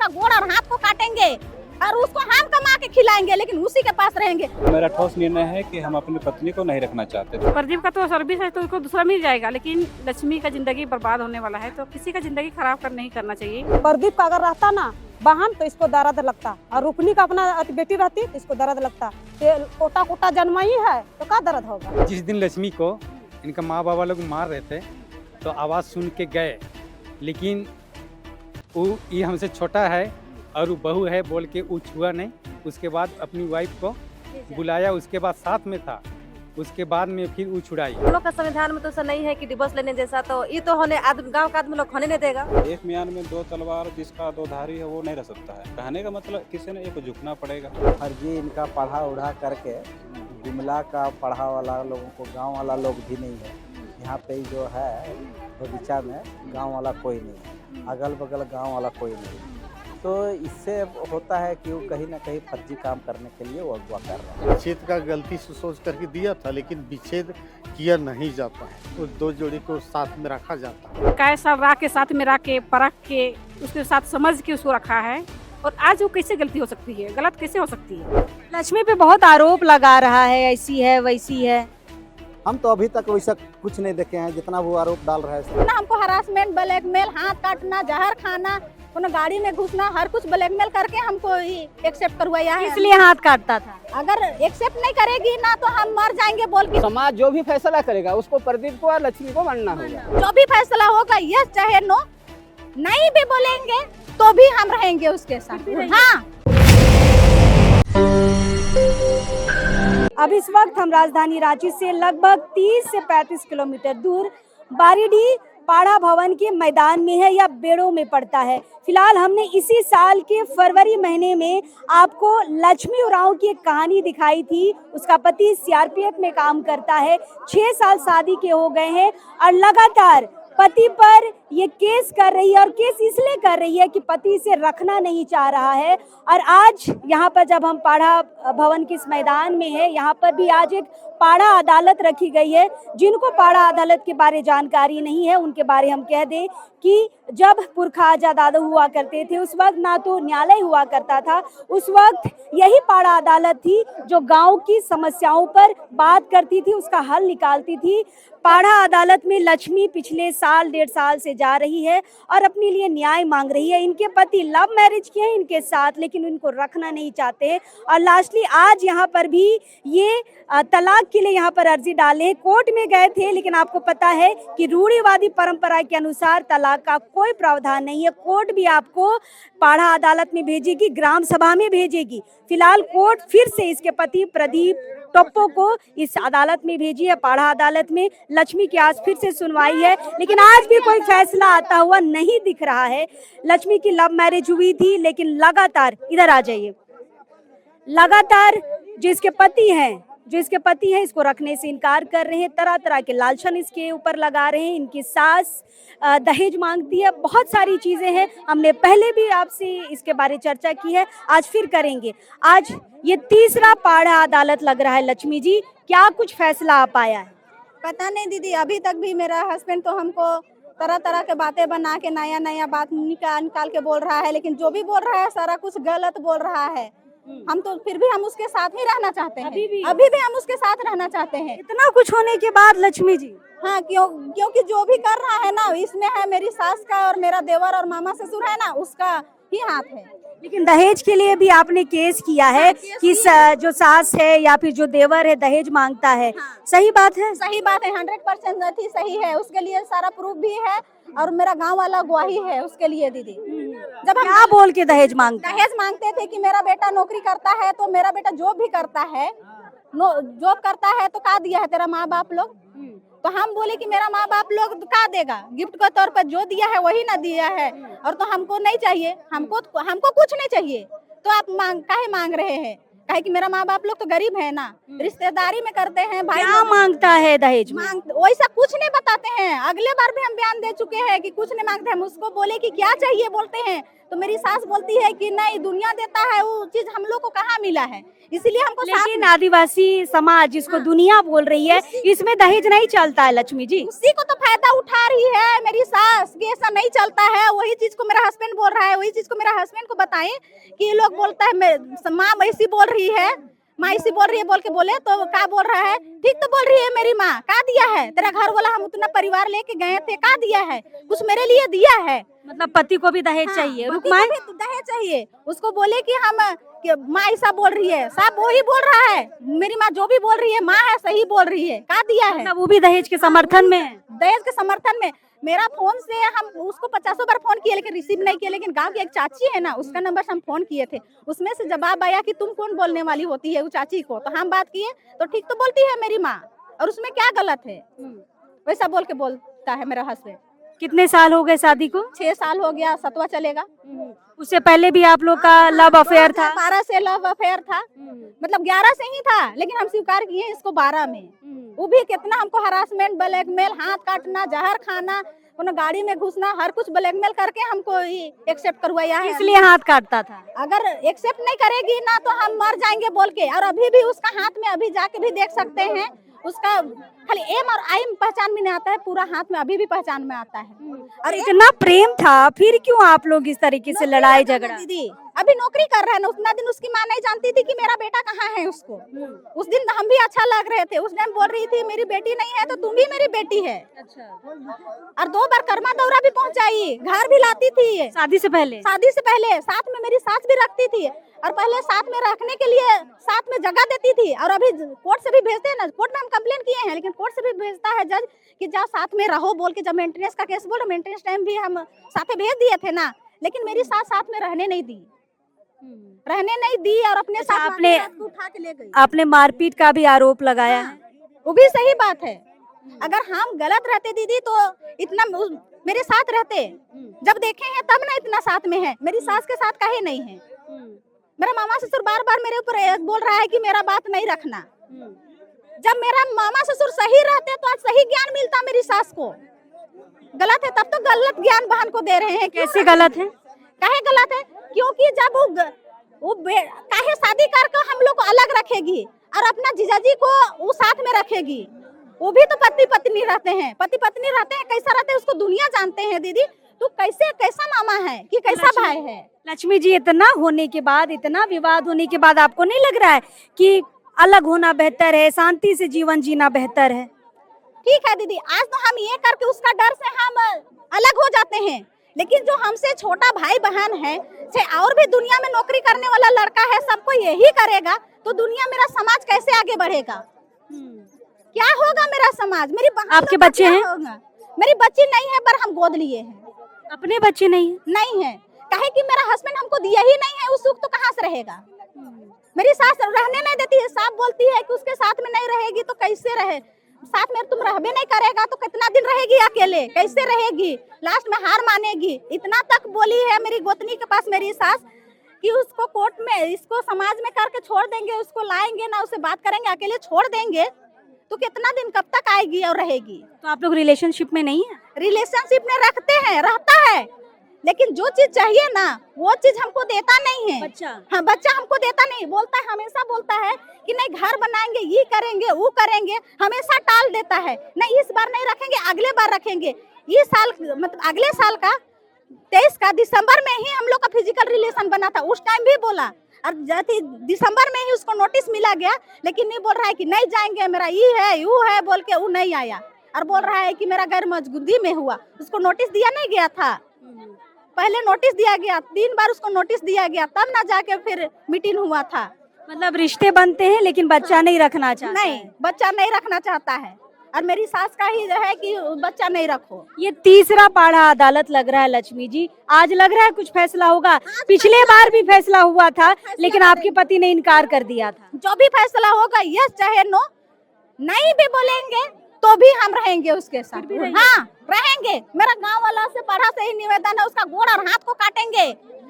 उसका गोड़ और हाथ को काटेंगे और उसको हम कमा के खिलाएंगे, लेकिन उसी के पास रहेंगे। मेरा ठोस निर्णय है कि हम अपनी पत्नी को नहीं रखना चाहते। प्रदीप का तो सर्विस है तो उसको दूसरा मिल जाएगा, लेकिन लक्ष्मी का जिंदगी बर्बाद होने वाला है, तो किसी का जिंदगी खराब नहीं करना चाहिए। प्रदीप का अगर रहता ना बहन तो इसको दर्द लगता, और रुकनी का अपना बेटी रहती तो इसको दर्द लगता। कोटा कोटा जन्मा ही है तो क्या दर्द होगा। जिस दिन लक्ष्मी को इनका माँ बाबा लोग मार रहे थे तो आवाज़ सुन के गए, लेकिन वो ये हमसे छोटा है और वो बहू है बोल के वो छुआ नहीं। उसके बाद अपनी वाइफ को बुलाया, उसके बाद साथ में था, उसके बाद में फिर वो छुड़ाई। हम लोग का संविधान में तो ऐसा नहीं है कि डिवोर्स लेने जैसा, तो ये तो होने गांव का आदमी लोग होने नहीं देगा। एक म्यान में दो तलवार जिसका दो धारी है वो नहीं रह सकता है। कहने का मतलब किसी ने एक झुकना पड़ेगा। फर्जी इनका पढ़ा उढ़ा करके गुमला का पढ़ा वाला लोगों को गांव वाला लोग भी नहीं है। यहाँ पे जो है बगीचा में गांव वाला कोई नहीं है, अगल बगल गांव वाला कोई नहीं है। तो इससे होता है कि वो कहीं ना कहीं फर्जी काम करने के लिए वो अगवा कर रहे हैं। विच्छेद का गलती से सोच करके दिया था, लेकिन विच्छेद किया नहीं जाता है, तो दो जोड़ी को साथ में रखा जाता है। कैसा राह के साथ में रख के परख के उसके साथ समझ के उसको रखा है, और आज वो कैसे गलती हो सकती है, गलत कैसे हो सकती है। लक्ष्मी पे बहुत आरोप लगा रहा है, ऐसी है वैसी है। हम तो अभी तक वैसा कुछ नहीं देखे हैं जितना वो आरोप डाल रहा है। हमको हरासमेंट, ब्लैकमेल, हाथ काटना, जहर खाना, कोनो गाड़ी में घुसना, हर कुछ ब्लैकमेल करके हमको एक्सेप्ट करवाया है। इसलिए हाथ काटता था। अगर एक्सेप्ट नहीं करेगी ना तो हम मर जाएंगे बोल के। समाज जो भी फैसला करेगा उसको प्रदीप को और लक्ष्मी को मानना होगा। जो भी फैसला होगा यस चाहे नो, नहीं भी बोलेंगे तो भी हम रहेंगे उसके साथ। हाँ। अब इस वक्त हम राजधानी रांची से लगभग 30 से 35 किलोमीटर दूर बारीडीह पाड़ा भवन के मैदान में है या बेड़ों में पड़ता है। फिलहाल हमने इसी साल के फरवरी महीने में आपको लक्ष्मी उरांव की एक कहानी दिखाई थी। उसका पति सीआरपीएफ में काम करता है, 6 साल शादी के हो गए हैं और लगातार पति पर ये केस कर रही है, और केस इसलिए कर रही है कि पति इसे रखना नहीं चाह रहा है। और आज यहाँ पर जब हम पाड़ा भवन के इस मैदान में है, यहाँ पर भी आज एक पाड़ा अदालत रखी गई है। जिनको पाड़ा अदालत के बारे जानकारी नहीं है उनके बारे हम कह दें कि जब पुरखा आजाद हुआ करते थे उस वक्त ना तो न्यायालय हुआ करता था, उस वक्त यही पाड़ा अदालत थी जो गांव की समस्याओं पर बात करती थी, उसका हल निकालती थी। पाड़ा अदालत में लक्ष्मी पिछले साल 1.5 साल से जा रही है और अपने लिए न्याय मांग रही है। इनके पति लव मैरिज किए हैं इनके साथ, लेकिन इनको रखना नहीं चाहते, और लास्टली आज यहाँ पर भी ये तलाक के लिए यहाँ पर अर्जी डाले। कोर्ट में गए थे, लेकिन आपको पता है कि रूढ़िवादी परंपरा के अनुसार तलाक का कोई प्रावधान नहीं है। कोर्ट भी आपको पाड़ा अदालत में भेजेगी, ग्राम सभा में भेजेगी। फिलहाल कोर्ट फिर से इसके पति प्रदीप टोप्पो को इस अदालत में भेजी है, पाड़ा अदालत में। लक्ष्मी की आज फिर से सुनवाई है, लेकिन आज भी कोई फैसला आता हुआ नहीं दिख रहा है। लक्ष्मी की लव मैरिज हुई थी, लेकिन लगातार, इधर आ जाइए, लगातार जो इसके पति हैं इसको रखने से इनकार कर रहे हैं। तरह तरह के लालचन इसके ऊपर लगा रहे हैं। इनकी सास दहेज मांगती है, बहुत सारी चीजें हैं। हमने पहले भी आपसे इसके बारे चर्चा की है, आज फिर करेंगे। आज ये तीसरा पाड़ा अदालत लग रहा है। लक्ष्मी जी, क्या कुछ फैसला आ पाया है? पता नहीं दीदी, अभी तक भी मेरा हस्बैंड तो हमको तरह तरह के बातें बना के नया नया बात निकाल के बोल रहा है, लेकिन जो भी बोल रहा है सारा कुछ गलत बोल रहा है। हम तो फिर भी हम उसके साथ ही रहना चाहते हैं। अभी भी हम उसके साथ रहना चाहते हैं। इतना कुछ होने के बाद लक्ष्मी जी? हाँ, क्योंकि जो भी कर रहा है ना, इसमें है मेरी सास का और मेरा देवर और मामा ससुर है ना, उसका ही हाथ है। लेकिन दहेज के लिए भी आपने केस किया है कि जो सास है या फिर जो देवर है दहेज मांगता है। हाँ। सही बात है? सही बात है, 100% सही है। उसके लिए सारा प्रूफ भी है और मेरा गांव वाला गवाही है उसके लिए दीदी। जब हम क्या बोल के दहेज मांगते थे कि मेरा बेटा नौकरी करता है, तो मेरा बेटा जॉब भी करता है, जॉब करता है तो का दिया है तेरा माँ बाप लोग? तो हम बोले कि मेरा माँ बाप लोग का देगा, गिफ्ट के तौर पर जो दिया है वही ना दिया है, और तो हमको नहीं चाहिए, हमको कुछ नहीं चाहिए, तो आप काहे मांग रहे हैं? काहे कि मेरा माँ बाप लोग तो गरीब है ना, रिश्तेदारी में करते हैं भाई क्या मांगता है दहेज में? वैसा कुछ नहीं बताते हैं। अगले बार भी हम बयान दे चुके हैं कि कुछ नहीं मांगते। हम उसको बोले कि क्या चाहिए, बोलते हैं तो मेरी सास बोलती है कि नहीं दुनिया देता है, वो चीज हम लोग को कहाँ मिला है, इसीलिए हमको लेकिन आदिवासी समाज जिसको दुनिया बोल रही है, इसमें दहेज नहीं चलता है लक्ष्मी जी। उसी को तो फायदा उठा रही है मेरी सास कि ऐसा नहीं चलता है। वही चीज को मेरा हस्बैंड बोल रहा है, वही चीज को मेरा हस्बैंड को बताएं कि ये लोग बोलता है माँ ऐसी बोल रही है, माँ ऐसी बोल रही है, बोल के बोले तो क्या बोल रहा है, ठीक तो बोल रही है मेरी माँ, का दिया है तेरा घर वाला, हम उतना परिवार लेके गए थे, का दिया है, कुछ मेरे लिए दिया है। मतलब पति को भी दहेज चाहिए, पति को भी दहेज चाहिए। उसको बोले कि हम माँ ऐसा बोल रही है, सब वही बोल रहा है, मेरी माँ जो भी बोल रही है माँ है सही बोल रही है, का दिया है। मतलब वो भी दहेज के समर्थन में है। दहेज के समर्थन में मेरा फोन से हम उसको 50 बार फोन किए लेकिन रिसीव नहीं किए, लेकिन गांव की एक चाची है ना, उसका नंबर से हम फोन किए थे, उसमें से जवाब आया कि तुम कौन बोलने वाली होती है, वो चाची को। तो हम बात किए तो ठीक तो बोलती है मेरी माँ, और उसमें क्या गलत है, वैसा बोल के बोलता है मेरा हस्बैंड। कितने साल हो गए शादी को? 6 साल हो गया, 7वां चलेगा। उससे पहले भी आप लोग का लव अफेयर था? 12 से लव अफेयर था, मतलब 11 से ही था, लेकिन हम स्वीकार किए इसको 12 में। वो भी कितना हमको हरासमेंट, ब्लैकमेल, हाथ काटना, जहर खाना, गाड़ी में घुसना, हर कुछ ब्लैकमेल करके हमको एक्सेप्ट करवाया है। इसलिए हाथ काटता था। अगर एक्सेप्ट नहीं करेगी ना तो हम मर जाएंगे बोल के। और अभी भी उसका हाथ में अभी जाके भी देख सकते हैं, उसका खाली एम और आई पहचान में नहीं आता है, पूरा हाथ में अभी भी पहचान में आता है। और इतना प्रेम था, फिर क्यों आप लोग इस तरीके से लड़ाई झगड़ा? दीदी अभी नौकरी कर रहा है ना, उतना दिन उसकी माँ नहीं जानती थी कि मेरा बेटा कहाँ है उसको। उस दिन हम भी अच्छा लग रहे थे, उस टाइम बोल रही थी मेरी बेटी नहीं है तो तुम भी मेरी बेटी है। और 2 बार कर्मा दौरा भी पहुंचाई, घर भी लाती थी शादी से पहले। शादी से पहले साथ में मेरी सास भी रखती थी, और पहले साथ में रखने के लिए साथ में जगह देती थी। और अभी कोर्ट से भी भेजते हैं ना, कोर्ट में हम कंप्लेन किए हैं, लेकिन कोर्ट से भी भेजता है जज कि जाओ साथ में रहो बोल के। जब मेंटेनेंस का केस बोल, मेंटेनेंस टाइम भी हम साथ भेज दिए थे ना, लेकिन मेरी सास साथ में रहने नहीं दी, और अपने साथ आपने उठा के ले गई। आपने मारपीट का भी आरोप लगाया है। वो भी सही बात है। अगर हम गलत रहते दीदी तो इतना मेरे साथ रहते, जब देखे हैं तब ना इतना साथ में है। मेरी सास के साथ काहे नहीं है। मेरा मामा ससुर बार बार मेरे ऊपर बोल रहा है कि मेरा बात नहीं रखना। जब मेरा मामा ससुर सही रहते तो आज सही ज्ञान मिलता मेरी सास को। गलत है तब तो गलत ज्ञान बहन को दे रहे हैं। कैसे गलत है? काहे गलत है? क्योंकि जब वो काहे शादी करके हम लोग को अलग रखेगी और अपना जीजाजी को वो साथ में रखेगी। वो भी तो पति पत्नी रहते हैं, पति पत्नी रहते हैं, कैसा रहते हैं उसको दुनिया जानते हैं। दीदी तू कैसा मामा है कि कैसा भाई है। लक्ष्मी जी, इतना होने के बाद, इतना विवाद होने के बाद आपको नहीं लग रहा है कि अलग होना बेहतर है, शांति से जीवन जीना बेहतर है? ठीक है दीदी, आज तो हम ये करके उसका डर से हम अलग हो जाते हैं, लेकिन जो हमसे छोटा भाई बहन है, चाहे और भी दुनिया में नौकरी करने वाला लड़का है, सबको यही करेगा तो दुनिया, मेरा समाज कैसे आगे बढ़ेगा? क्या होगा मेरा समाज? मेरी आपके बच्चे हैं? मेरी बच्ची नहीं है, पर हम गोद लिए हैं। अपने बच्चे नहीं है, काहे कि मेरा हस्बैंड हमको दिया ही नहीं है, उस सुख तो कहाँ से रहेगा? मेरी सास रहने नहीं देती है, साफ बोलती है कि उसके साथ में नहीं रहेगी तो कैसे रहे, साथ में तुम रहबे नहीं करेगा तो कितना दिन रहेगी अकेले, कैसे रहेगी? लास्ट में हार मानेगी। इतना तक बोली है मेरी गोतनी के पास मेरी सास कि उसको कोर्ट में, इसको समाज में करके छोड़ देंगे, उसको लाएंगे ना, उससे बात करेंगे, अकेले छोड़ देंगे तो कितना दिन, कब तक आएगी और रहेगी? तो आप लोग रिलेशनशिप में नहीं है? रिलेशनशिप में रखते हैं, रहता है, लेकिन जो चीज चाहिए ना वो चीज हमको देता नहीं है। हाँ, बच्चा हमको देता नहीं, बोलता है, हमेशा बोलता है कि नहीं घर बनाएंगे, ये करेंगे, वो करेंगे, हमेशा टाल देता है। नहीं इस बार नहीं रखेंगे, अगले बार रखेंगे। ये साल मतलब अगले साल का 23 का दिसंबर में ही हम लोग का फिजिकल रिलेशन बना था, उस टाइम भी बोला, और दिसंबर में ही उसको नोटिस मिला गया, लेकिन नहीं बोल रहा है कि नहीं जाएंगे, मेरा ये है यू है बोल के वो नहीं आया, और बोल रहा है कि मेरा गैर मौजूदगी में हुआ। उसको नोटिस दिया नहीं गया था, पहले नोटिस दिया गया, 3 बार उसको नोटिस दिया गया, तब ना जाके फिर मीटिंग हुआ था। मतलब रिश्ते बनते हैं लेकिन बच्चा नहीं रखना चाहता। नहीं, बच्चा नहीं रखना चाहता है, और मेरी सास का ही है कि बच्चा नहीं रखो। ये तीसरा पाड़ा अदालत लग रहा है लक्ष्मी जी, आज लग रहा है कुछ फैसला होगा। पिछले बार भी फैसला हुआ था, लेकिन आपके पति ने इनकार कर दिया था। जो भी फैसला होगा, यस चाहे नो, नहीं भी बोलेंगे तो भी हम रहेंगे उसके साथ। हाँ रहेंगे। मेरा गांव वाला से पढ़ा से ही निवेदन है, उसका गोड़ और हाथ को काटेंगे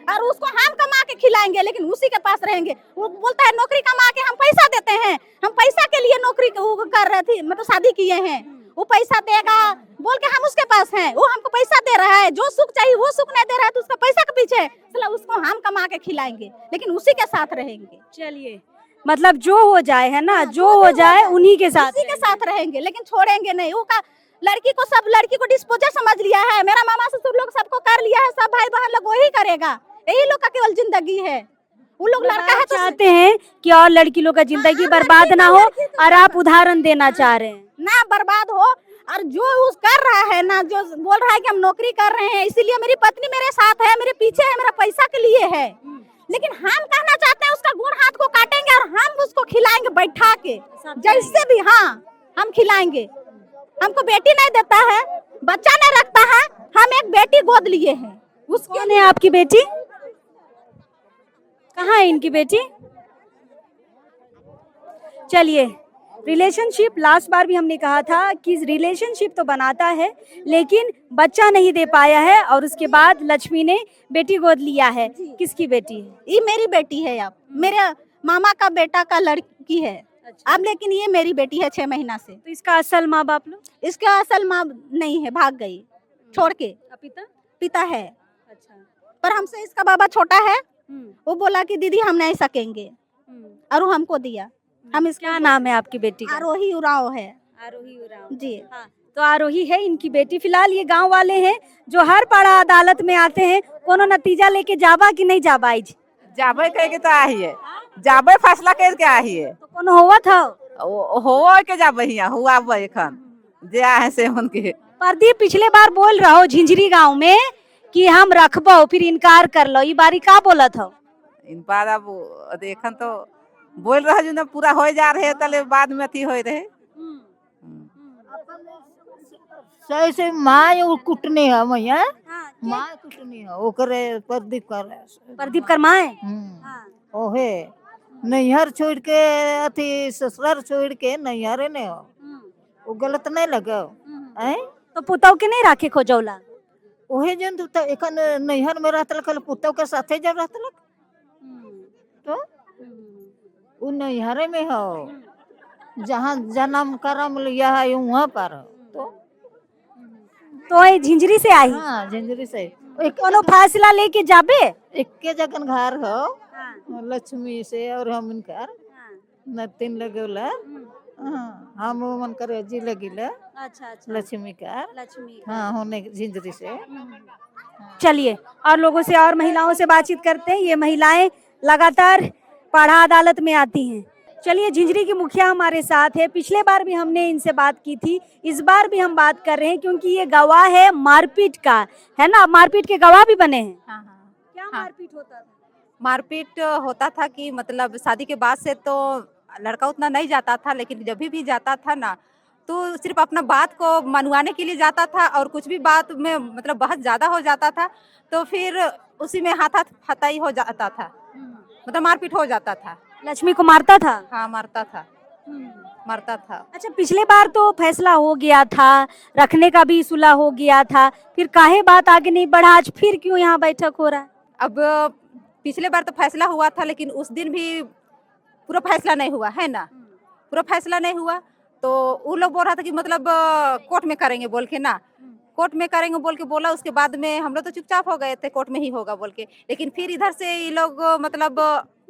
और उसको हम कमा के खिलाएंगे, लेकिन उसी के पास रहेंगे। वो बोलता है नौकरी कमा के हम पैसा देते हैं, हम पैसा के लिए नौकरी कर रहे थे, मतलब शादी किए हैं। वो पैसा देगा बोल के हम उसके पास हैं, वो हमको पैसा दे रहा है, जो सुख चाहिए वो सुख नहीं दे रहा है, तो उसका पैसा के पीछे चला, उसको हम कमा के खिलाएंगे, लेकिन उसी के साथ रहेंगे। चलिए, मतलब जो हो जाए है ना, जो हो जाए उन्हीं के साथ, उसी के साथ रहेंगे, लेकिन छोड़ेंगे नहीं। वो का लड़की को सब लड़की को डिस्पोजल समझ लिया है, मेरा मामा ससुर लोग सबको कर लिया है, सब भाई बहन लोग वही करेगा, यही लोग का केवल जिंदगी है। वो लोग लड़का है तो चाहते हैं कि और लड़की लोग का जिंदगी बर्बाद ना हो, और आप उदाहरण देना चाह रहे हैं ना बर्बाद हो। और जो उस कर रहा है ना, जो बोल रहा है कि हम नौकरी कर रहे हैं इसीलिए मेरी पत्नी मेरे साथ है, मेरे पीछे है, मेरा पैसा के लिए है, लेकिन हम कहना चाहते हैं उसका गुण हाथ को काटेंगे और हम उसको खिलाएंगे बैठा के, जैसे भी। हाँ, हम खिलाएंगे। हमको बेटी नहीं देता है, बच्चा नहीं रखता है, हम एक बेटी गोद लिए हैं। उसके ने आपकी बेटी कहाँ है, इनकी बेटी? चलिए, रिलेशनशिप, लास्ट बार भी हमने कहा था कि रिलेशनशिप तो बनाता है लेकिन बच्चा नहीं दे पाया है, और उसके बाद लक्ष्मी ने बेटी गोद लिया है। किसकी बेटी है? ये मेरी बेटी है, अब मेरे मामा का बेटा का लड़की है। अब लेकिन ये मेरी बेटी है 6 महीना से। तो इसका असल माँ बाप लोग? इसका असल माँ नहीं है, भाग गई छोड़ के। पिता? पिता है, अच्छा। पर हमसे इसका बाबा छोटा है, वो बोला कि दीदी हम नहीं सकेंगे, और वो हमको दिया। हम इसका क्या नाम है आपकी बेटी का? आरोही उराव है। आरोही उराव जी। हाँ, तो आरोही है इनकी बेटी। फिलहाल ये गांव वाले हैं जो हर पाड़ा अदालत में आते हैं, कोनो नतीजा लेके जाबा कि नहीं जाबा? आज जाबे कह के तो आहिए, जाबे फैसला कर के आहिए, तो कोनो होवा था हो के जाबे हिया हुआ एखन जे आहे से उनके। प्रदीप पिछले बार बोल रहा हो झिंझरी गांव में कि हम रखबो, फिर इनकार कर लो, ये बारी का बोला था? इन बार अब देखन तो बोल रहा जो ना पूरा हो जा रहे तले बाद में अथी हो रहे। सही से माँ कुटनी है मैया, माँ कुटनी है ओकरे प्रदीप कर माँ है। ओहे नैहर छोड़ के अथी ससुराल छोड़ के नैहरे ने हो, वो गलत नहीं लगा है। तो पुतौ के नहीं राखे खोजौला? ओहे जन तो एखन नैहर में रहता कल पुतौ के साथे जब रहता तो वो नैहरे में हो, जहाँ जन्म करम लिया है वहाँ पर हो। तो ये झिंझरी से आई? हाँ, झिंझरी से। कोनो फैसला लेके जाबे? एक जगन घर हो लक्ष्मी से और हम इनकर नतीन लगेला, हम मन करे जी लगिला। अच्छा अच्छा, लक्ष्मी का हाँ होने झिंझरी से। चलिए, और लोगों से और महिलाओं से बातचीत करते हैं। ये महिलाएं लगातार पाड़ा अदालत में आती हैं। चलिए, झिंझरी की मुखिया हमारे साथ है। पिछले बार भी हमने इनसे बात की थी, इस बार भी हम बात कर रहे हैं क्योंकि ये गवाह है मारपीट का, है ना? मारपीट के गवाह भी बने हैं। हाँ। क्या मारपीट होता था? मारपीट होता था कि मतलब शादी के बाद से तो लड़का उतना नहीं जाता था, लेकिन जब भी जाता था ना तो सिर्फ अपना बात को मनवाने के लिए जाता था, और कुछ भी बात में मतलब बहुत ज्यादा हो जाता था तो फिर उसी में हाथाई हो जाता था, मतलब मारपीट हो जाता था। लक्ष्मी को मारता था? हाँ, मारता था। अच्छा, पिछले बार तो फैसला हो गया था, रखने का भी सुलह हो गया था, फिर काहे बात आगे नहीं बढ़ा? आज फिर क्यों यहाँ बैठक हो रहा है? अब पिछले बार तो फैसला हुआ था, लेकिन उस दिन भी पूरा फैसला नहीं हुआ है ना, पूरा फैसला नहीं हुआ तो वो लोग बोल रहा था कि मतलब कोर्ट में करेंगे बोल के ना, कोर्ट में करेंगे बोल के बोला। उसके बाद में हम लोग तो चुपचाप हो गए थे, कोर्ट में ही होगा बोल के, लेकिन फिर इधर से ये लोग मतलब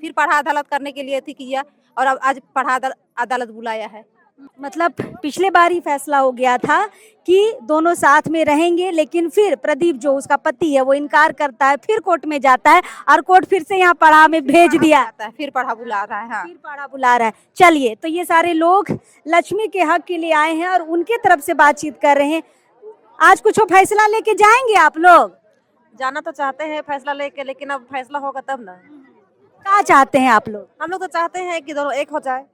फिर पढ़ा अदालत करने के लिए थी किया, और अब आज पढ़ा अदालत बुलाया है। मतलब पिछले बार ही फैसला हो गया था कि दोनों साथ में रहेंगे, लेकिन फिर प्रदीप जो उसका पति है वो इनकार करता है, फिर कोर्ट में जाता है और कोर्ट फिर से यहाँ पढ़ा में भेज दिया, फिर पढ़ा बुला रहा है। हाँ, फिर पढ़ा बुला रहा है। चलिए, तो ये सारे लोग लक्ष्मी के हक के लिए आए हैं और उनके तरफ से बातचीत कर रहे हैं। आज कुछ फैसला लेके जाएंगे आप लोग? जाना तो चाहते हैं फैसला लेके, लेकिन अब फैसला होगा तब ना। क्या चाहते हैं आप लोग? हम लोग तो चाहते हैं कि दोनों एक हो जाए,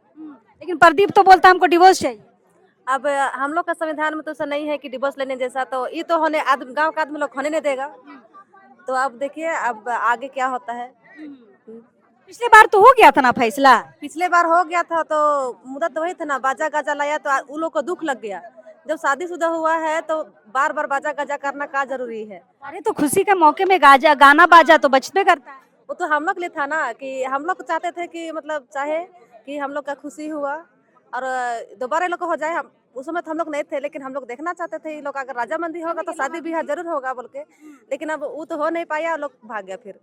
लेकिन प्रदीप तो बोलता है हमको डिवोर्स चाहिए। अब हम लोग का संविधान में तो ऐसा नहीं है कि डिवोर्स लेने जैसा, तो ये तो होने गांव का आदमी लोग होने नहीं देगा। तो अब देखिए अब आगे क्या होता है। पिछले बार तो हो गया था ना फैसला? पिछले बार हो गया था तो मुद्दा तो वही था ना, बाजा गाजा लाया तो उन लोग को दुख लग गया, जब शादीशुदा हुआ है तो बार बार बाजा गाजा करना का जरूरी है? अरे तो खुशी के मौके में गाजा गाना बाजा तो बजते करता है। वो तो हम लोग के लिए था ना, कि हम लोग चाहते थे कि मतलब चाहे कि हम लोग का खुशी हुआ और दोबारा लोग हो जाए। हम उस समय तो हम लोग नहीं थे, लेकिन हम लोग देखना चाहते थे ये लोग अगर राजामंदी होगा तो शादी ब्याह जरूर होगा बोल के, लेकिन अब वो तो हो नहीं पाया, लोग भाग गया फिर।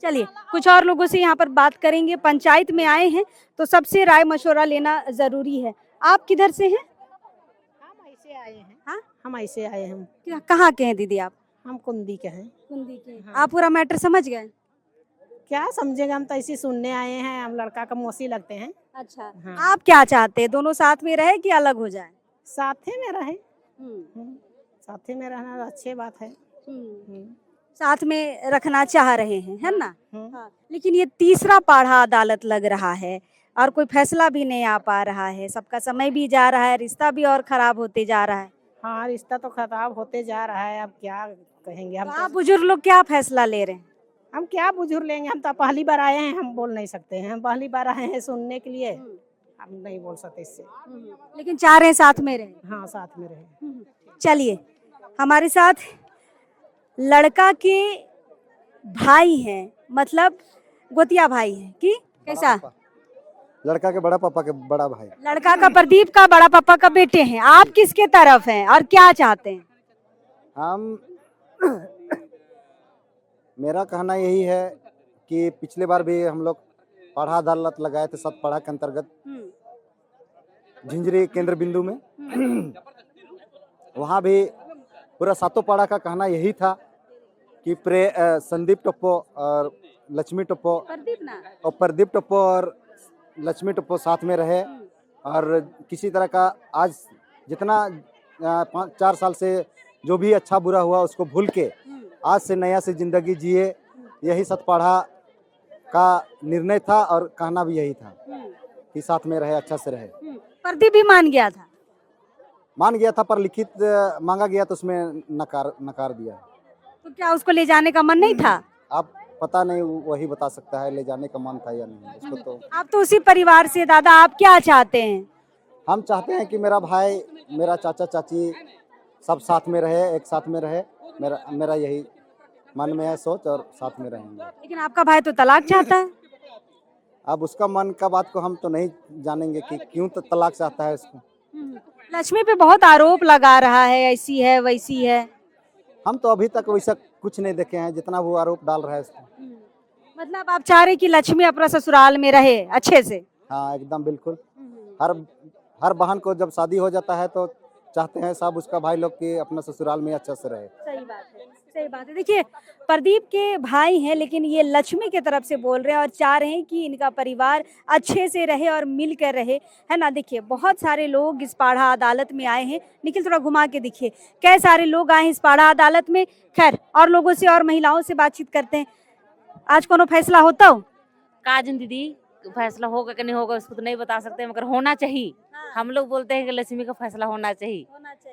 चलिए कुछ और लोगों से यहाँ पर बात करेंगे। पंचायत में आए हैं तो सबसे राय मशवरा लेना जरूरी है। आप किधर से हैं? हम ऐसे आए हैं। हाँ? हम ऐसे आए हैं। कहाँ के हैं दीदी आप? हम कुंदी के हैं। कुंदी के। हाँ। आप पूरा मैटर समझ गए? क्या समझेगा, हम तो ऐसे सुनने आए हैं। हम लड़का का मौसी लगते हैं। अच्छा। हाँ। आप क्या चाहते हैं, दोनों साथ में रहे कि अलग हो जाए? साथे में रहे। साथे में रहना अच्छी बात है। साथ में रखना चाह रहे हैं, है ना? हाँ। लेकिन ये तीसरा पाढ़ा अदालत लग रहा है और कोई फैसला भी नहीं आ पा रहा है। सबका समय भी जा रहा है, रिश्ता भी और खराब होते जा रहा है। हाँ, रिश्ता तो खराब होते जा रहा है। अब क्या कहेंगे हम? तो आप बुजुर्ग लोग क्या फैसला ले रहे हैं? हम क्या बुजुर्ग लेंगे? हम तो पहली बार आए हैं, हम बोल नहीं सकते हैं। हम पहली बार आए हैं सुनने के लिए, हम नहीं बोल सकते इससे। लेकिन चाह रहे हैं साथ में रहे। हाँ, साथ में रहे। चलिए हमारे साथ लड़का के भाई हैं, मतलब गोतिया भाई हैं कि कैसा? लड़का के बड़ा पापा के बड़ा भाई। लड़का का प्रदीप का बड़ा पापा का बेटे हैं। आप किसके तरफ हैं और क्या चाहते हैं? हम मेरा कहना यही है कि पिछले बार भी हम लोग पाढ़ा अदालत लगाए थे सतपाड़ा के अंतर्गत झिंझरी केंद्र बिंदु में। वहाँ भी पूरा सातों पाड़ा का कहना यही था कि संदीप टप्पो और लक्ष्मी टप्पो और प्रदीप टप्पो और लक्ष्मी टप्पो साथ में रहे और किसी तरह का आज जितना 5-4 साल से जो भी अच्छा बुरा हुआ उसको भूल के आज से नया से जिंदगी जिए, यही सतपाड़ा का निर्णय था और कहना भी यही था कि साथ में रहे, अच्छा से रहे। प्रदीप भी मान गया था पर लिखित मांगा गया तो उसमें नकार दिया। तो क्या उसको ले जाने का मन नहीं था? आप पता नहीं, वही बता सकता है ले जाने का मन था या नहीं उसको। तो आप तो उसी परिवार से, दादा आप क्या चाहते हैं? हम चाहते हैं कि मेरा भाई, मेरा चाचा चाची सब साथ में रहे, एक साथ में रहे। मेरा यही मन में है सोच, और साथ में रहेंगे। लेकिन आपका भाई तो तलाक चाहता है। अब उसका मन का बात को हम तो नहीं जानेंगे कि क्यों तो तलाक चाहता है उसको। लक्ष्मी पे बहुत आरोप लगा रहा है, ऐसी है वैसी है। हम तो अभी तक वैसा कुछ नहीं देखे हैं जितना वो आरोप डाल रहा है उसको। मतलब आप चाह रहे कि लक्ष्मी अपना ससुराल में रहे अच्छे से? हाँ एकदम बिल्कुल। हर बहन को जब शादी हो जाता है तो चाहते हैं सब उसका भाई लोग के अपना ससुराल में अच्छा से रहे। सही बात है, सही बात है। देखिए प्रदीप के भाई हैं, लेकिन ये लक्ष्मी के तरफ से बोल रहे हैं और चाह रहे हैं कि इनका परिवार अच्छे से रहे और मिल कर रहे, है ना। देखिए बहुत सारे लोग इस पाढ़ा अदालत में आए हैं। निखिल थोड़ा घुमा के दिखिए, कई सारे लोग आए हैं इस पाढ़ा अदालत में। खैर और लोगों से और महिलाओं से बातचीत करते हैं। आज कोनो फैसला होता हो? काजन दीदी, फैसला होगा कि नहीं होगा उसको तो नहीं बता सकते, मगर होना चाहिए। हम लोग बोलते हैं कि लक्ष्मी का फैसला होना चाहिए,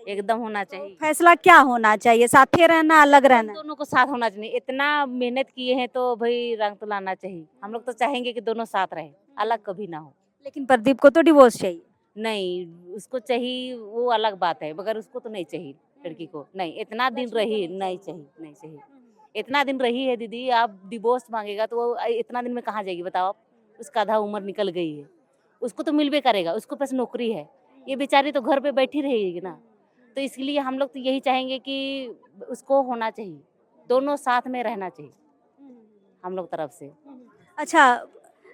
एकदम होना चाहिए। फैसला क्या होना चाहिए? साथे रहना, अलग रहना? दोनों को साथ होना चाहिए। इतना मेहनत किए हैं तो भाई रंग तो लाना चाहिए। हम लोग तो चाहेंगे कि दोनों साथ रहे, अलग कभी ना हो। लेकिन प्रदीप को तो डिवोर्स चाहिए। नहीं, उसको चाहिए वो अलग बात है, मगर उसको तो नहीं चाहिए। लड़की को नहीं, इतना दिन रही नहीं चाहिए, नहीं चाहिए। इतना दिन रही है दीदी, आप डिवोर्स मांगेगा तो वो इतना दिन में कहाँ जाएगी बताओ आप? उसका आधा उम्र निकल गई है, उसको तो मिलबे करेगा, उसको पास नौकरी है, ये बेचारी तो घर पे बैठी रहेगी ना। तो इसलिए हम लोग तो यही चाहेंगे कि उसको होना चाहिए, दोनों साथ में रहना चाहिए हम लोग तरफ से। अच्छा,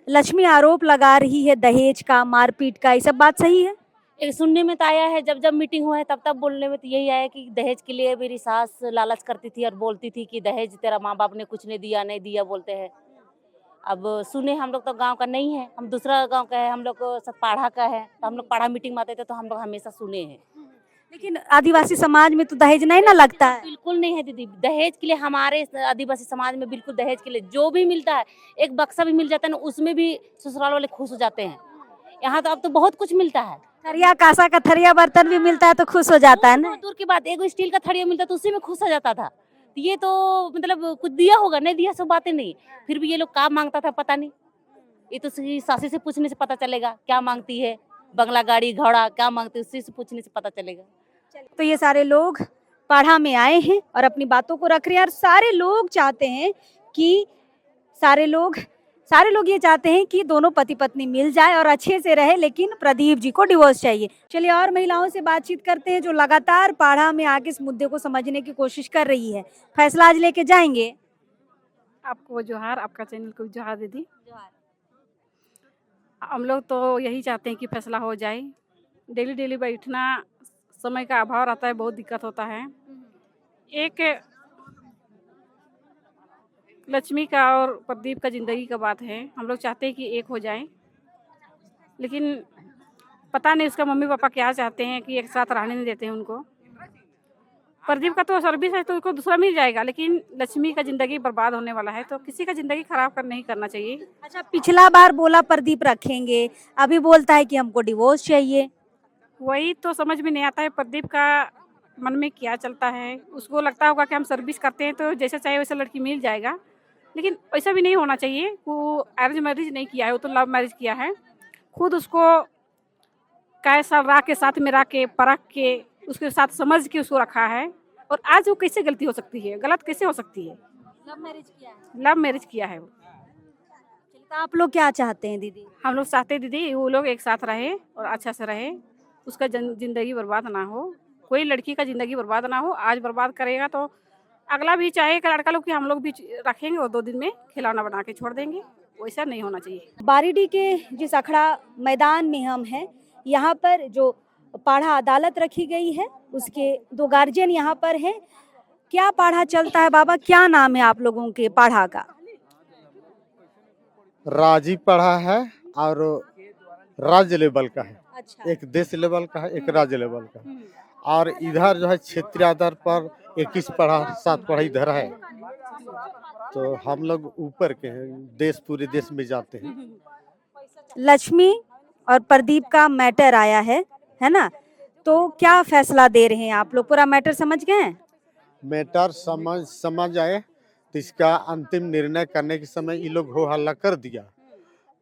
लक्ष्मी आरोप लगा रही है दहेज का, मारपीट का, ये सब बात सही है? एक सुनने में तो आया है, जब जब मीटिंग हुआ है तब बोलने में तो यही आया कि दहेज के लिए मेरी सास लालच करती थी और बोलती थी कि दहेज तेरा माँ बाप ने कुछ नहीं दिया बोलते हैं। अब सुने हम लोग तो गांव का नहीं है, हम दूसरा गांव का है, हम लोग सतपाड़ा का है, तो हम लोग पाड़ा मीटिंग में आते थे तो हम लोग हमेशा सुने हैं। लेकिन आदिवासी समाज में तो दहेज नहीं ना लगता है। बिल्कुल नहीं है दीदी, दहेज के लिए हमारे आदिवासी समाज में बिल्कुल दहेज के लिए जो भी मिलता है, एक बक्सा भी मिल जाता है ना, उसमें भी ससुराल वाले खुश हो जाते हैं। यहाँ तो अब तो बहुत कुछ मिलता है, थरिया कासा का थरिया बर्तन भी मिलता है तो खुश हो जाता है ना। दूर की बात, एक स्टील का थरिया मिलता तो उसी में खुश हो जाता था। ये तो मतलब कुछ दिया होगा, नहीं दिया सब बातें नहीं। फिर भी ये लोग क्या मांगता था पता नहीं, ये तो सासी से पूछने से पता चलेगा क्या मांगती है। बंगला गाड़ी घोड़ा क्या मांगते उसी से पूछने से पता चलेगा। तो ये सारे लोग पाढ़ा में आए हैं और अपनी बातों को रख रहे हैं और सारे लोग चाहते हैं कि सारे लोग ये चाहते हैं कि दोनों पति पत्नी मिल जाए और अच्छे से रहे, लेकिन प्रदीप जी को डिवोर्स चाहिए। चलिए और महिलाओं से बातचीत करते हैं जो लगातार पाढ़ा में आके इस मुद्दे को समझने की कोशिश कर रही है। फैसला आज लेके जाएंगे। आपको जोहार, आपका चैनल को जोहार दीदी। हम लोग तो यही चाहते हैं कि फैसला हो जाए। डेली बैठना, समय का अभाव रहता है, बहुत दिक्कत होता है। एक लक्ष्मी का और प्रदीप का ज़िंदगी का बात है। हम लोग चाहते हैं कि एक हो जाए, लेकिन पता नहीं उसका मम्मी पापा क्या चाहते हैं कि एक साथ रहने नहीं देते हैं उनको। प्रदीप का तो सर्विस है तो उसको दूसरा मिल जाएगा, लेकिन लक्ष्मी का ज़िंदगी बर्बाद होने वाला है, तो किसी का ज़िंदगी खराब नहीं करना चाहिए। अच्छा, पिछला बार बोला प्रदीप रखेंगे, अभी बोलता है कि हमको डिवोर्स चाहिए। वही तो समझ में नहीं आता है प्रदीप का मन में क्या चलता है। उसको लगता होगा कि हम सर्विस करते हैं तो जैसे चाहे वैसे लड़की मिल जाएगा, लेकिन ऐसा भी नहीं होना चाहिए। वो अरेंज मैरिज नहीं किया है, वो तो लव मैरिज किया है। खुद उसको कई साल राह के साथ में रह के परख के उसके साथ समझ के उसको रखा है, और आज वो कैसे गलती हो सकती है, गलत कैसे हो सकती है? लव मैरिज किया है। लव मैरिज किया है वो। तो आप लोग क्या चाहते हैं दीदी? हम लोग चाहते हैं दीदी वो लोग एक साथ रहे और अच्छा से रहे, उसका ज़िंदगी बर्बाद ना हो, कोई लड़की का ज़िंदगी बर्बाद ना हो। आज बर्बाद करेगा तो अगला भी चाहेगा लड़का लोग कि हम लोग भी रखेंगे और 2 दिन में खिलौना बना के छोड़ देंगे। वैसा नहीं होना चाहिए। बारीडी के जिस अखड़ा मैदान में हम हैं, यहाँ पर जो पाढ़ा अदालत रखी गई है उसके 2 गार्जियन यहाँ पर हैं। क्या पाढ़ा चलता है बाबा, क्या नाम है आप लोगों के पाढ़ा का? राजी पढ़ा है और राज्य लेवल का है। अच्छा। एक देश लेवल का है, एक राज्य लेवल का है। और इधर जो है क्षेत्रीय आधार पर 21 पढ़ा 7 पढ़ा इधर है। तो हम लोग ऊपर के हैं, देश पूरे देश में जाते हैं। लक्ष्मी और प्रदीप का मैटर आया है ना? तो क्या फैसला दे रहे हैं आप लोग? पूरा मैटर समझ गए हैं? मैटर समझ आए तो इसका अंतिम निर्णय करने के समय ये लोग हो हल्ला कर दिया।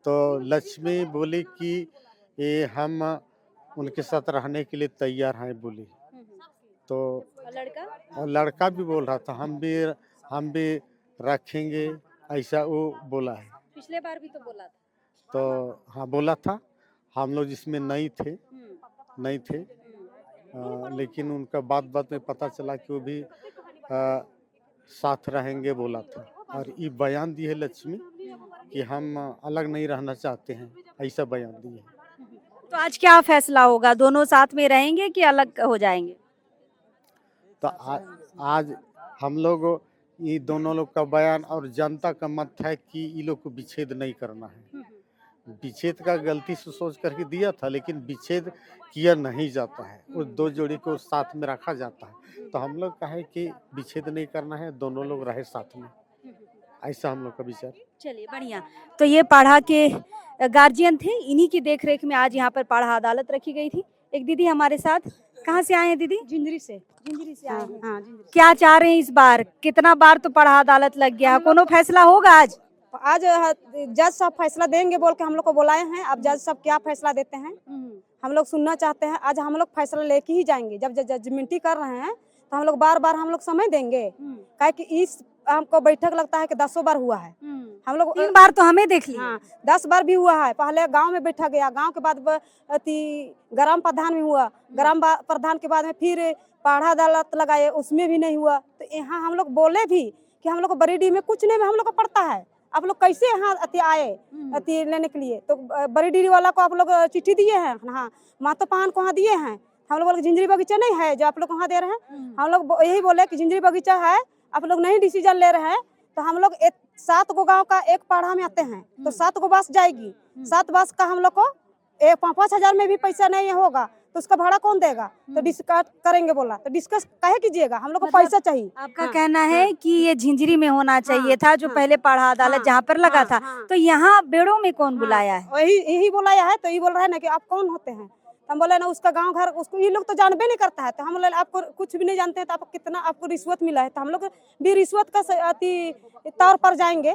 तो लक्ष्मी बोली कि ये हम उनके साथ रहने के लिए तैयार हैं बोली। तो और लड़का भी बोल रहा था हम भी रखेंगे, ऐसा वो बोला है। पिछले बार भी तो बोला था। तो हाँ बोला था, हम लोग जिसमें नहीं थे लेकिन उनका बात में पता चला कि वो भी साथ रहेंगे बोला था। और ये बयान दी है लक्ष्मी कि हम अलग नहीं रहना चाहते हैं, ऐसा बयान दी है। तो आज क्या फैसला होगा? दोनों साथ में रहेंगे कि अलग हो जाएंगे? तो आज हम लोग ये दोनों लोग का बयान और जनता का मत है कि ये लोग को विच्छेद नहीं करना है। विच्छेद का गलती से सोच करके दिया था, लेकिन विच्छेद किया नहीं जाता है, उस 2 जोड़ी को साथ में रखा जाता है। तो हम लोग कहे कि विच्छेद नहीं करना है, दोनों लोग रहे साथ में, ऐसा हम लोग का विचार। चलिए बढ़िया। तो ये पाढ़ा के गार्जियन थे, इन्हीं की देखरेख में आज यहाँ पर पाढ़ा अदालत रखी गई थी। एक दीदी हमारे साथ, कहाँ से आए हैं दीदी? जिंदरी से आए हैं। हाँ जिंदरी। क्या चाह रहे हैं इस बार? कितना बार तो पाढ़ा अदालत लग गया, कोनो फैसला होगा आज? आज जज साहब फैसला देंगे बोल के हम लोग को बुलाए हैं। अब जज साहब क्या फैसला देते हैं हम लोग सुनना चाहते हैं। आज हम लोग फैसला लेके ही जाएंगे। जब जजमेंटी कर रहे हैं तो हम लोग बार हम लोग समय देंगे, काहे कि इस हमको बैठक लगता है कि 10 बार हुआ है। हम लोग 3 बार तो हमें देख लिया। हाँ, 10 बार भी हुआ है। पहले गांव में बैठा गया, गांव के बाद ग्राम प्रधान में हुआ, ग्राम प्रधान के बाद में फिर पाढ़ा अदालत लगाए, उसमें भी नहीं हुआ। तो यहाँ हम लोग बोले भी कि हम लोग को बरीडी में कुछ नहीं में हम लोग को पड़ता है, आप लोग कैसे यहाँ आए लेने के लिए? तो बड़ी डेरी वाला को आप लोग चिट्ठी दिए हैं, हाँ मातो पान को वहाँ दिए हैं। हम लोग झिंझरी बगीचा नहीं है जो आप लोग वहाँ दे रहे हैं। हम लोग यही बोले कि झिंझरी बगीचा है, आप लोग नहीं डिसीजन ले रहे हैं। तो हम लोग 7 गो गाँव का एक पाढ़ा में आते हैं, तो 7 गो बस जाएगी। 7 बस का हम लोग को 5-5 हजार में भी पैसा नहीं होगा, तो उसका भाड़ा कौन देगा? तो डिस्कस करेंगे बोला। तो डिस्कस काहे कीजिएगा, हम लोग को पैसा चाहिए। आपका कहना है कि ये झिंझरी में होना चाहिए था, जो पहले पाढ़ा अदालत जहाँ पर लगा था। तो यहाँ बेड़ों में कौन बुलाया है? वही यही बुलाया है। तो ये बोल रहा है ना कि आप कौन होते हैं? हम बोले ना उसका गांव घर, उसको ये लोग तो जानबे नहीं करता है। तो हम बोले आपको कुछ भी नहीं जानते हैं, तो आप कितना आपको रिश्वत मिला है? तो हम लोग भी रिश्वत का तौर पर जाएंगे।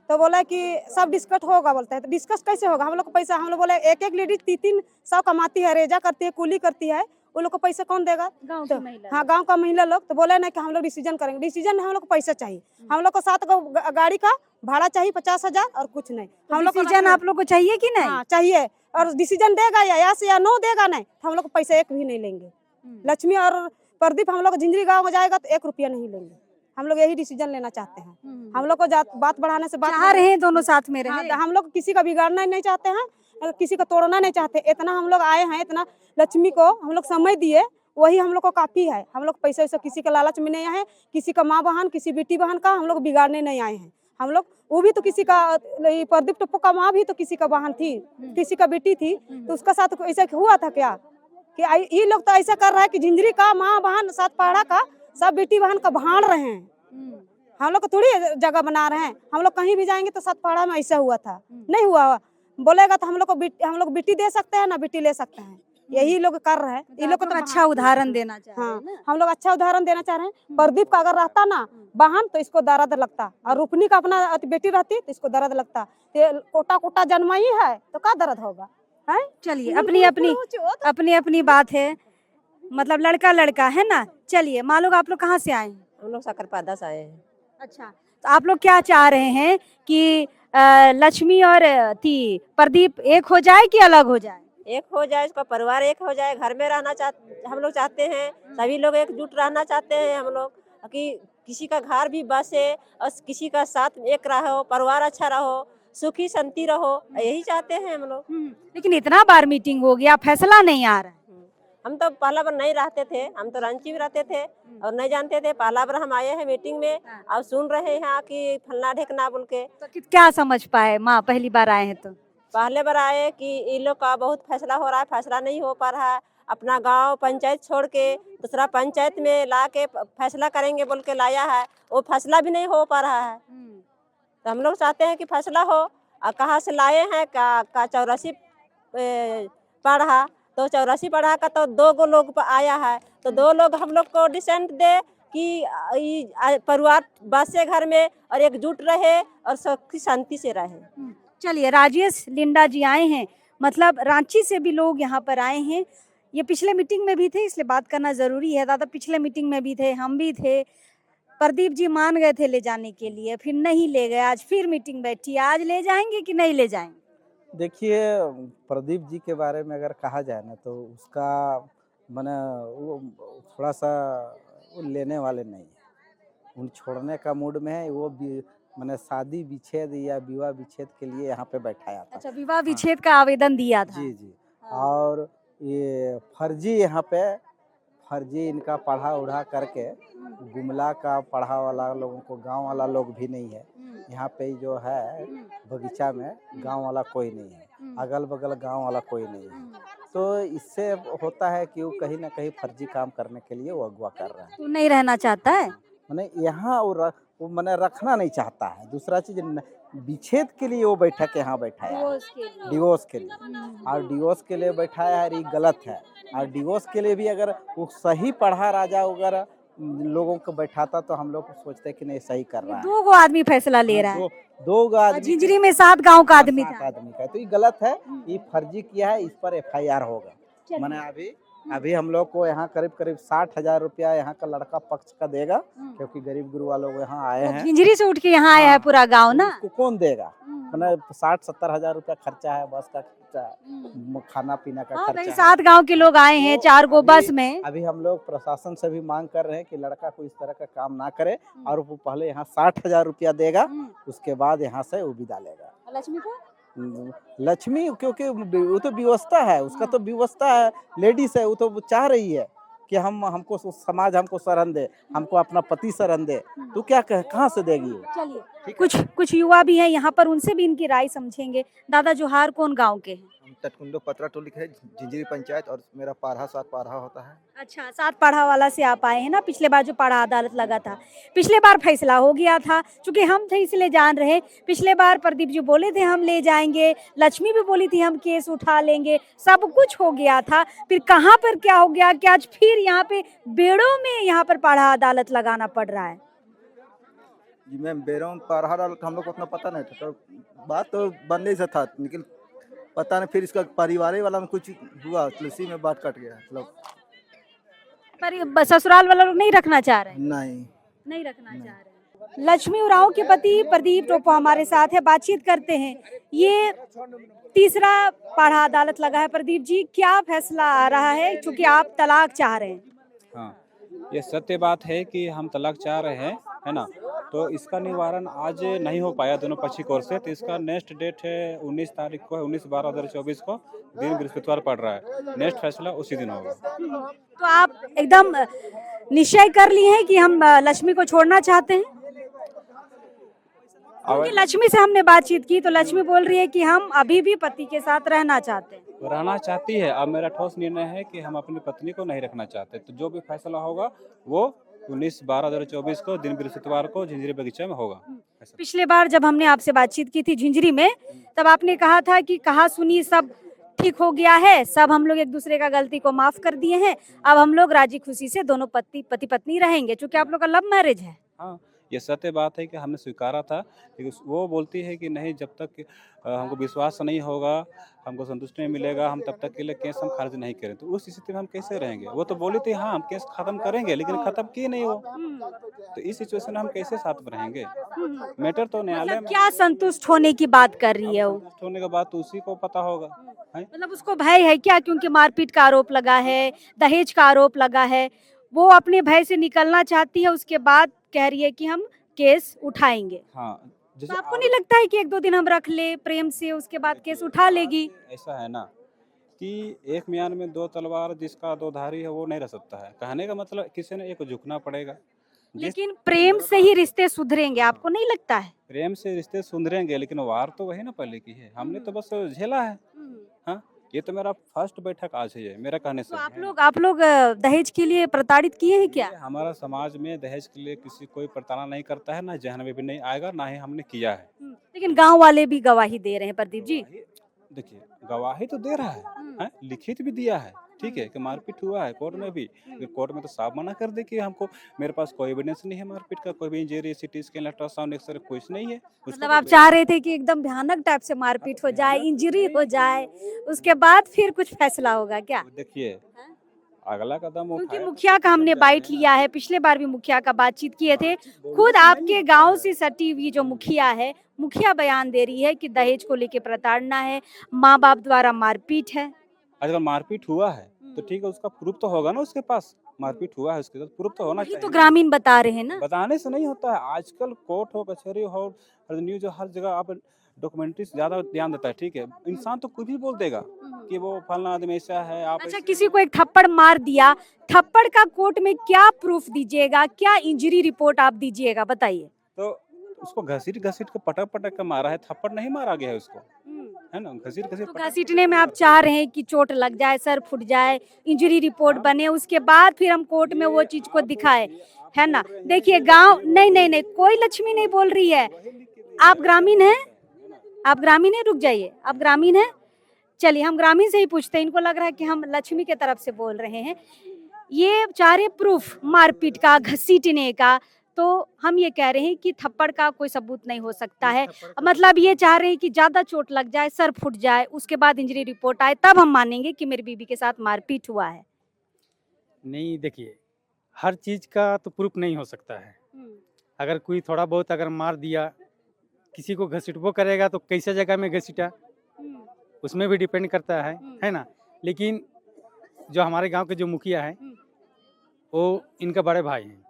तो बोला कि सब डिस्कस होगा, बोलता है। तो डिस्कस कैसे होगा, हम लोग को पैसा, हम लोग बोले एक एक लेडीज 300 कमाती है, रेजा करती है, कूली करती है, वो लोग को पैसा कौन देगा? गांव तो की महिला। हाँ, गांव का महिला लोग। तो बोले ना कि हम लोग डिसीजन करेंगे। डिसीजन में हम लोग को पैसा चाहिए, हम लोग को 7 गाड़ी का भाड़ा चाहिए 50,000 और कुछ नहीं। हम लोग को डिसीजन आप लोग को चाहिए कि नहीं? हाँ चाहिए, और डिसीजन देगा या यस या नो देगा नहीं तो हम लोग को पैसा एक भी नहीं लेंगे। लक्ष्मी और प्रदीप हम लोग झिंझरी गाँव में जाएगा तो 1 रुपया नहीं लेंगे। हम लोग यही डिसीजन लेना चाहते हैं। हम लोग को बात बढ़ाने से बात चाह रहे हैं दोनों साथ में हाँ, रहे। हम लोग किसी का बिगाड़ना नहीं चाहते हैं और किसी को तोड़ना नहीं चाहते। इतना हम लोग आए हैं, इतना लक्ष्मी को हम लोग समय दिए, वही हम लोग को काफी है। हम लोग पैसे वैसे किसी का लालच में नहीं आए हैं, किसी का माँ बहन, किसी बेटी बहन का हम लोग बिगाड़ने नहीं आए हैं। हम लोग, वो भी तो किसी का, प्रदीप टप्पू का माँ भी तो किसी का बहन थी, किसी का बेटी थी, तो उसका साथ ऐसा हुआ था क्या कि ये लोग तो ऐसा कर रहा है कि झिंझरी का माँ बहन, सात पहाड़ा का सब बेटी बहन का भाड़ रहे हैं। हम लोग को थोड़ी जगह बना रहे हैं। हम लोग कहीं भी जाएंगे तो सातपाड़ा में ऐसा हुआ था, नहीं हुआ। बोलेगा तो हम लोग बेटी दे सकते हैं ना बेटी ले सकते हैं, यही लोग कर रहे हैं। ये लोग को तो अच्छा उदाहरण देना चाहिए। हाँ, हम लोग अच्छा उदाहरण देना चाह रहे हैं। प्रदीप का अगर रहता ना बहन तो इसको दर्द लगता, और रुपनी का अपना बेटी रहती तो इसको दर्द लगता। कोटा कोटा जन्माई है तो क्या दर्द होगा? है चलिए, अपनी अपनी बात है, मतलब लड़का लड़का है ना। चलिए, मान लो आप लोग कहाँ से आए हैं? हम लोग सकरपादा से आए हैं। अच्छा, तो आप लोग क्या चाह रहे हैं कि लक्ष्मी और प्रदीप एक हो जाए कि अलग हो जाए? एक हो जाए, इसका परिवार एक हो जाए, घर में रहना हम लोग चाहते हैं। सभी लोग एकजुट रहना चाहते हैं हम लोग, कि किसी का घर भी बसे और किसी का साथ एक रहो, परिवार अच्छा रहो, सुखी शांति रहो, यही चाहते हैं हम लोग। लेकिन इतना बार मीटिंग हो गया, फैसला नहीं आ रहा है। हम तो पहला बार नहीं रहते थे, हम तो रांची में रहते थे और नहीं जानते थे। पहला बार हम आए हैं मीटिंग में, अब सुन रहे हैं कि फलना ढेकना बोल के। तो क्या समझ पाए माँ, पहली बार आए हैं तो? पहले बार आए कि इन लोग का बहुत फैसला हो रहा है, फैसला नहीं हो पा रहा है। अपना गांव पंचायत छोड़ के दूसरा पंचायत में ला के फैसला करेंगे बोल के लाया है, वो फैसला भी नहीं हो पा रहा है। तो हम लोग चाहते हैं कि फैसला हो। और कहाँ से लाए हैं का 84 पढ़ा, तो 84 पढ़ा का तो 2 लोग आया है, तो 2 लोग हम लोग को डिसेंट दे कि परिवार बसे घर में और एकजुट रहे और सुखी शांति से रहे। चलिए, राजेश लिंडा जी आए हैं, मतलब रांची से भी लोग यहाँ पर आए हैं। ये पिछले मीटिंग में भी थे, इसलिए बात करना जरूरी है। दादा पिछले मीटिंग में भी थे, हम भी थे। प्रदीप जी मान गए थे ले जाने के लिए, फिर नहीं ले गए। आज फिर मीटिंग बैठी, आज ले जाएंगे कि नहीं ले जाएंगे? देखिए, प्रदीप जी के बारे में अगर कहा जाए ना तो उसका माने वो थोड़ा सा वो लेने वाले नहीं है, उन छोड़ने का मूड में है। वो मैंने शादी विच्छेद या विवाह विच्छेद के लिए यहाँ पे बैठाया था। अच्छा, विवाह विच्छेद का आवेदन दिया था। जी जी। और ये फर्जी यहाँ पे फर्जी इनका पढ़ा उढ़ा करके गुमला का पढ़ा वाला लोगों को, गांव वाला लोग भी नहीं है यहाँ पे। जो है बगीचा में गांव वाला कोई नहीं है, अगल बगल गांव वाला कोई नहीं है। तो इससे होता है कि वो कहीं ना कहीं फर्जी काम करने के लिए वो अगवा कर रहा है। तो नहीं रहना चाहता है, मैंने यहाँ वो मैंने रखना नहीं चाहता है। दूसरा चीज विच्छेद के लिए वो बैठक यहाँ बैठाया है, डिवोर्स के लिए। और डिवोर्स के लिए बैठाया है, ये गलत है। और डिवोर्स के लिए भी अगर वो सही पढ़ा राजा वगैरह लोगों को बैठाता तो हम लोग सोचते कि नहीं सही कर रहा है। 2 आदमी फैसला ले रहा है। 2 आदमी, झिंझरी में 7 गांव का आदमी था। आदमी का, तो ये गलत है, ये फर्जी किया है, इस पर FIR होगा। मैंने अभी हम लोग को यहाँ करीब 60,000 रुपया यहाँ का लड़का पक्ष का देगा, क्योंकि गरीब गुरु वालों यहाँ आए हैं। झिंझरी से उठ के यहाँ आया है पूरा गांव ना। उसको कौन देगा? मैंने 60-70 हजार रुपया खर्चा है, बस का खर्चा है, खाना पीना का खर्चा है। 7 गांव के लोग आए हैं, 4 गो बस में। अभी हम लोग प्रशासन से भी मांग कर रहे हैं कि लड़का को इस तरह का काम ना करे, और वो पहले यहाँ 60,000 रुपया देगा, उसके बाद यहाँ से वो विदा लेगा। लक्ष्मी को, लक्ष्मी क्योंकि वो तो व्यवस्था है, उसका तो व्यवस्था है, लेडीज है, वो तो चाह रही है कि हमको समाज हमको शरण दे, हमको अपना पति शरण दे। तो क्या कहाँ से देगी? चलिए, कुछ युवा भी हैं यहाँ पर, उनसे भी इनकी राय समझेंगे। दादा जोहार, कौन गांव के हैं? तटकुंडो पतरा टोली है, झिंझरी पंचायत, और मेरा पाढ़ा 7 पाढ़ा होता है। अच्छा, 7 पाढ़ा वाला से आप आए हैं ना। पिछले बार जो पाढ़ा अदालत लगा था, पिछले बार फैसला हो गया था, चूंकि हम थे इसलिए जान रहे। पिछले बार प्रदीप जी बोले थे हम ले जाएंगे, लक्ष्मी भी बोली थी हम केस उठा लेंगे, सब कुछ हो गया था। फिर कहाँ पर क्या हो गया कि आज फिर यहाँ पे बेड़ों में यहाँ पर पाढ़ा अदालत लगाना पड़ रहा है? जी मैम, बेरों पारहा डाल हम लोग को उतना पता नहीं था, तो बात तो बनने से था, लेकिन पता नहीं फिर इसका परिवार वाला में कुछ हुआ, तो इसी में बात कट गया मतलब। पर ससुराल वाला लोग नहीं रखना चाह रहे हैं? नहीं रखना चाह रहे हैं। लक्ष्मी उरांव के पति प्रदीप टोपो हमारे साथ है, बातचीत करते हैं। ये तीसरा पाड़ा अदालत लगा है। प्रदीप जी, क्या फैसला आ रहा है, क्योंकि आप तलाक चाह रहे हैं? हाँ, ये सत्य बात है कि हम तलाक चाह रहे हैं, है ना। तो इसका निवारण आज नहीं हो पाया दोनों पक्षी की ओर से, तो इसका नेक्स्ट डेट है 19 तारीख को है, 19/12/2024 को, दिन बृहस्पतिवार पड़ रहा है। नेक्स्ट फैसला उसी दिन होगा। तो आप एकदम निश्चय कर लिए हैं कि हम लक्ष्मी को छोड़ना चाहते हैं? क्योंकि लक्ष्मी से हमने बातचीत की तो लक्ष्मी बोल रही है कि हम अभी भी पति के साथ रहना चाहते हैं। रहना चाहती है। अब मेरा ठोस निर्णय है कि हम अपनी पत्नी को नहीं रखना चाहते, तो जो भी फैसला होगा वो 19/12/2024 को, दिन बृहस्पतिवार को, झिंझरी बगीचा में होगा। पिछले बार जब हमने आपसे बातचीत की थी झिंझरी में, तब आपने कहा था कि कहा सुनी सब ठीक हो गया है, सब हम लोग एक दूसरे का गलती को माफ कर दिए हैं, अब हम लोग राजी खुशी से दोनों पति पत्नी रहेंगे, क्योंकि आप लोग का लव मैरिज है। हाँ, ये सत्य बात है कि हमने स्वीकारा था, लेकिन वो बोलती है कि नहीं, जब तक हमको विश्वास नहीं होगा, हमको संतुष्टि नहीं मिलेगा, हम तब तक के लिए केस हम खारिज नहीं करें। तो उस स्थिति में हम कैसे रहेंगे? वो तो बोली थी हाँ हम केस खत्म करेंगे, लेकिन खत्म की नहीं वो। तो इस सिचुएशन में हम कैसे साथ में रहेंगे? मैटर तो न्यायालय मतलब में। क्या संतुष्ट होने की बात कर रही है वो? संतुष्ट होने के बाद तो उसी को पता होगा। मतलब उसको भय है क्या? क्योंकि मारपीट का आरोप लगा है, दहेज का आरोप लगा है, वो अपने भय से निकलना चाहती है, उसके बाद कह रही है कि हम केस उठाएंगे। हाँ, तो आपको नहीं लगता है कि 1-2 दिन हम रख ले प्रेम से, उसके बाद केस उठा लेगी? ऐसा है ना कि एक म्यान में 2 तलवार, जिसका 2 धारी है वो नहीं रह सकता है। कहने का मतलब किसी ने एक झुकना पड़ेगा। लेकिन प्रेम से ही रिश्ते सुधरेंगे, आपको नहीं लगता है? प्रेम से रिश्ते सुधरेंगे, लेकिन वार तो वही ना पहले की है, हमने तो बस झेला है। हाँ, ये तो मेरा फर्स्ट बैठक आज है, ये मेरा कहने से। तो आप लोग दहेज के लिए प्रताड़ित किए हैं क्या? हमारा समाज में दहेज के लिए किसी कोई प्रताड़ना नहीं करता है, ना जहन में भी नहीं आएगा, ना ही हमने किया है। लेकिन गांव वाले भी गवाही दे रहे हैं प्रदीप जी। देखिए, गवाही तो दे रहा है, लिखित भी दिया है, ठीक है, कि मारपीट हुआ है कोर्ट में भी। कोर्ट में तो साफ मना कर दे कि हमको, मेरे पास कोई एविडेंस नहीं है मारपीट का, कोई भी injury, CT scan, ultrasound, x ray कुछ नहीं है। मतलब आप चाह रहे थे कि एकदम भयानक टाइप से मारपीट हो जाए, इंजरी हो जाए, उसके बाद फिर कुछ फैसला होगा क्या? देखिए, अगला कदम क्योंकि मुखिया का हमने बाइट लिया है, पिछले बार भी मुखिया का बातचीत किए थे, खुद आपके गांव से सटी हुई जो मुखिया है, मुखिया बयान दे रही है कि दहेज को लेके प्रताड़ना है, माँ बाप द्वारा मारपीट है। अगर मारपीट हुआ है तो ठीक है, उसका प्रूफ तो होगा ना उसके पास, मारपीट हुआ है उसके साथ, प्रूफ तो होना चाहिए। तो ग्रामीण बता रहे हैं ना, बताने से नहीं होता है। आजकल कोर्ट हो, कचहरी हो, न्यूज हो, हर जगह आप डॉक्यूमेंट्री से ज्यादा ध्यान देता है, ठीक है। इंसान तो कुछ भी बोल देगा कि वो फलना आदमी ऐसा है, आप अच्छा किसी को एक थप्पड़ मार दिया, थप्पड़ का कोर्ट में क्या प्रूफ दीजिएगा, क्या इंजरी रिपोर्ट आप दीजिएगा, बताइए। तो उसको घसीट के पटक के मारा है, थप्पड़ नहीं मारा गया है उसको, है ना। घसीट तो घसीटने में आप चाह रहे हैं कि चोट लग जाए, सर फूट जाए, इंजरी रिपोर्ट बने, उसके बाद फिर हम कोर्ट में वो चीज को दिखाए, है ना। देखिए गांव, नहीं, कोई लक्ष्मी नहीं बोल रही है। आप ग्रामीण हैं? आप ग्रामीण हैं? रुक जाइए, आप ग्रामीण हैं? चलिए हम ग्रामीण से ही पूछते हैं, इनको लग रहा है कि हम लक्ष्मी के तरफ से बोल रहे हैं। ये चाह रहे प्रूफ मारपीट का, घसीटने का, तो हम ये कह रहे हैं कि थप्पड़ का कोई सबूत नहीं हो सकता है। मतलब ये चाह रहे हैं कि ज्यादा चोट लग जाए, सर फूट जाए, उसके बाद इंजरी रिपोर्ट आए, तब हम मानेंगे कि मेरी बीबी के साथ मारपीट हुआ है। नहीं, देखिए, हर चीज का तो प्रूफ नहीं हो सकता है। अगर कोई थोड़ा बहुत अगर मार दिया, किसी को घसीटबो करेगा तो कैसे जगह में घसीटा, उसमें भी डिपेंड करता है ना। लेकिन जो हमारे गांव के जो मुखिया है, वो इनका बड़े भाई हैं,